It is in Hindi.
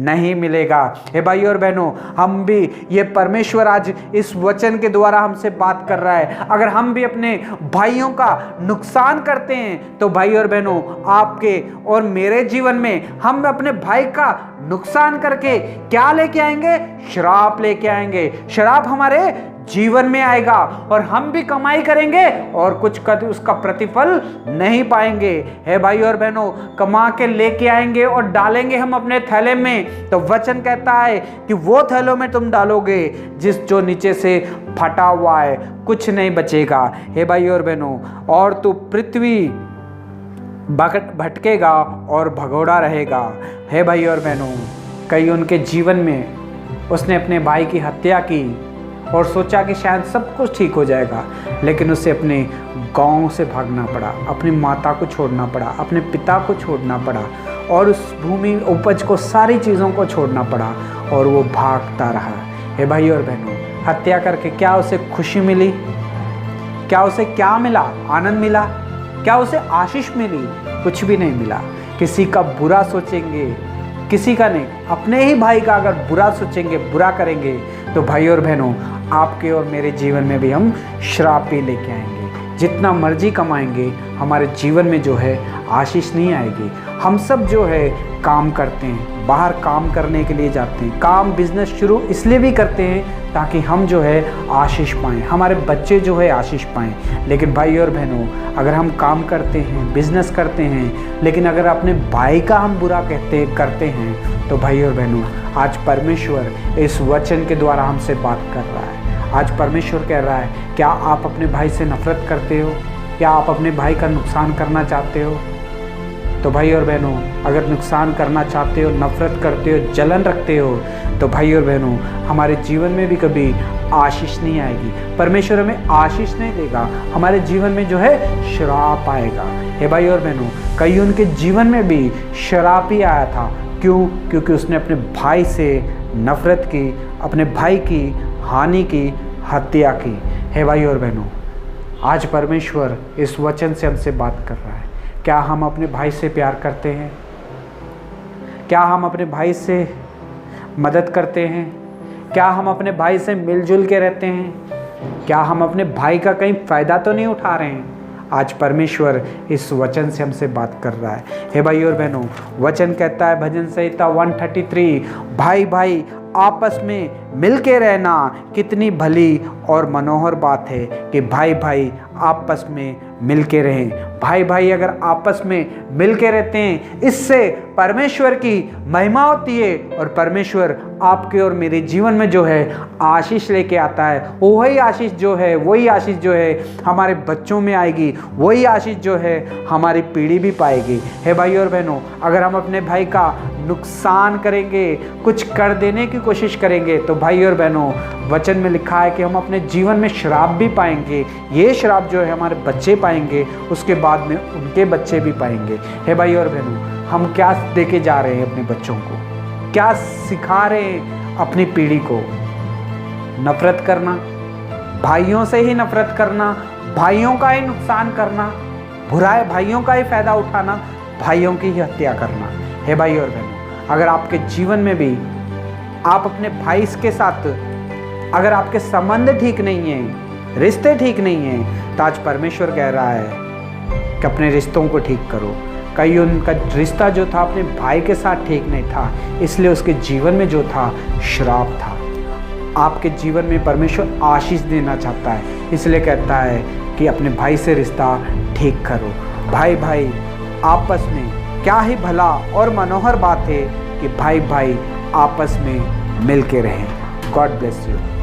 नहीं मिलेगा। हे भाई और बहनों, हम भी, ये परमेश्वर आज इस वचन के द्वारा हमसे बात कर रहा है। अगर हम भी अपने भाइयों का नुकसान करते हैं तो भाई और बहनों, आपके और मेरे जीवन में हम अपने भाई का नुकसान करके क्या लेके आएंगे? श्राप लेके आएंगे। श्राप हमारे जीवन में आएगा और हम भी कमाई करेंगे और कुछ उसका प्रतिफल नहीं पाएंगे। हे भाई और बहनों, कमा के लेके आएंगे और डालेंगे हम अपने थैले में, तो वचन कहता है कि वो थैलों में तुम डालोगे जो नीचे से फटा हुआ है, कुछ नहीं बचेगा। हे भाई और बहनों, और तू पृथ्वी भटकेगा और भगोड़ा रहेगा। हे भाई और बहनों, कई उनके जीवन में उसने अपने भाई की हत्या की और सोचा कि शायद सब कुछ ठीक हो जाएगा, लेकिन उसे अपने गांव से भागना पड़ा, अपनी माता को छोड़ना पड़ा, अपने पिता को छोड़ना पड़ा और उस भूमि उपज को, सारी चीज़ों को छोड़ना पड़ा और वो भागता रहा। हे भाई और बहनों, हत्या करके क्या उसे खुशी मिली? क्या उसे क्या मिला? आनंद मिला? क्या उसे आशीष मिली? कुछ भी नहीं मिला। किसी का बुरा सोचेंगे, किसी का नहीं, अपने ही भाई का अगर बुरा सोचेंगे, बुरा करेंगे, तो भाई और बहनों, आपके और मेरे जीवन में भी हम श्राप ही लेके आएंगे। जितना मर्जी कमाएंगे, हमारे जीवन में जो है आशीष नहीं आएगी। हम सब जो है काम करते हैं, बाहर काम करने के लिए जाते हैं, काम बिजनेस शुरू इसलिए भी करते हैं ताकि हम जो है आशीष पाएँ, हमारे बच्चे जो है आशीष पाएँ। लेकिन भाई और बहनों, अगर हम काम करते हैं, बिजनेस करते हैं, लेकिन अगर अपने भाई का हम बुरा करते हैं, तो भाई और बहनों, आज परमेश्वर इस वचन के द्वारा हमसे बात कर रहा है। आज परमेश्वर कह रहा है, क्या आप अपने भाई से नफरत करते हो? क्या आप अपने भाई का नुकसान करना चाहते हो? तो भाई और बहनों, अगर नुकसान करना चाहते हो, नफरत करते हो, जलन रखते हो, तो भाई और बहनों, हमारे जीवन में भी कभी आशीष नहीं आएगी। परमेश्वर हमें आशीष नहीं देगा, हमारे जीवन में जो है श्राप आएगा। हे भाई और बहनों, कई उनके जीवन में भी श्राप ही आया था। क्यों? क्योंकि उसने अपने भाई से नफरत की, अपने भाई की हानि की, हत्या की। हे भाई और बहनों, आज परमेश्वर इस वचन से हमसे बात कर रहा है। क्या हम अपने भाई से प्यार करते हैं? क्या हम अपने भाई से मदद करते हैं? क्या हम अपने भाई से मिलजुल के रहते हैं? क्या हम अपने भाई का कहीं फ़ायदा तो नहीं उठा रहे हैं? आज परमेश्वर इस वचन से हमसे बात कर रहा है। हे भाई और बहनों, वचन कहता है भजन संहिता 133, भाई भाई आपस में मिल के रहना कितनी भली और मनोहर बात है कि भाई भाई आपस में मिल के रहें। भाई भाई अगर आपस में मिल के रहते हैं, इससे परमेश्वर की महिमा होती है और परमेश्वर आपके और मेरे जीवन में जो है आशीष लेके आता है। वही आशीष जो है हमारे बच्चों में आएगी, वही आशीष जो है हमारी पीढ़ी भी पाएगी। हे भाई और बहनों, अगर हम अपने भाई का नुकसान करेंगे, कुछ कर देने की कोशिश करेंगे, तो भाई और बहनों, वचन में लिखा है कि हम अपने जीवन में श्राप भी पाएंगे। ये श्राप जो है हमारे बच्चे पाएंगे, उसके बाद में उनके बच्चे भी पाएंगे। हे भाई और बहनों, हम क्या देके जा रहे हैं अपने बच्चों को? क्या सिखा रहे हैं अपनी पीढ़ी को? नफरत करना, भाइयों से ही नफरत करना, भाइयों का ही नुकसान करना, बुराई भाइयों का ही फायदा उठाना, भाइयों की ही हत्या करना। हे भाई और बहनों, अगर आपके जीवन में भी आप अपने भाई के साथ, अगर आपके संबंध ठीक नहीं हैं, रिश्ते ठीक नहीं हैं, तो आज परमेश्वर कह रहा है कि अपने रिश्तों को ठीक करो। कहीं उनका रिश्ता जो था अपने भाई के साथ ठीक नहीं था, इसलिए उसके जीवन में जो था श्राप था। आपके जीवन में परमेश्वर आशीष देना चाहता है, इसलिए कहता है कि अपने भाई से रिश्ता ठीक करो। भाई भाई आपस में क्या ही भला और मनोहर बात है कि भाई भाई आपस में मिल के रहें। God bless you.